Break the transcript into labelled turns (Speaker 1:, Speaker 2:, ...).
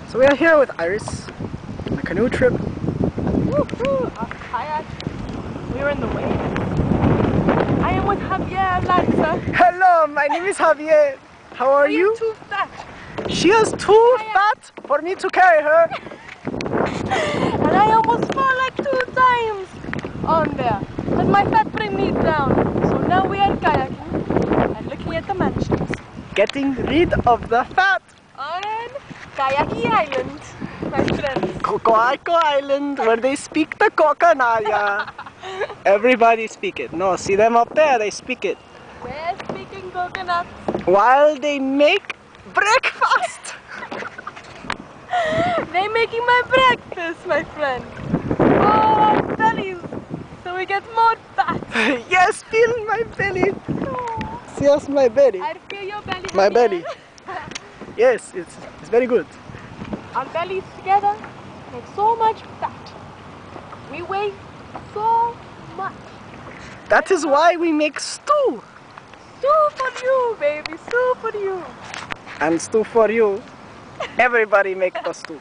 Speaker 1: So we are here with Iris on a canoe trip.
Speaker 2: Woohoo! A kayak. We're in the waves. I am with Javier Lanza.
Speaker 1: Hello, my name is Javier. How are
Speaker 2: We
Speaker 1: you?
Speaker 2: are too fat.
Speaker 1: She is too fat for me to carry her.
Speaker 2: And I almost fell like 2 times on there. But my fat bring me down. So now we are kayaking and looking at the mansions.
Speaker 1: Getting rid of the fat.
Speaker 2: On Kayaki Island, my friends.
Speaker 1: Cocoaico Island, where they speak the Cocanaya. Everybody speak it. No, see them up there, they speak it.
Speaker 2: We're speaking coconuts.
Speaker 1: While they make breakfast.
Speaker 2: They're making my breakfast, my friend. Oh, our bellies. So we get more fat.
Speaker 1: Yes, feel my belly.
Speaker 2: Oh,
Speaker 1: Yes, my belly.
Speaker 2: I feel your belly.
Speaker 1: My
Speaker 2: Javier.
Speaker 1: belly. Yes, it's very good.
Speaker 2: Our bellies together make so much fat. We weigh so much.
Speaker 1: That is why we make stew.
Speaker 2: Stew for you, baby. Stew for you.
Speaker 1: And stew for you. Everybody make the stew.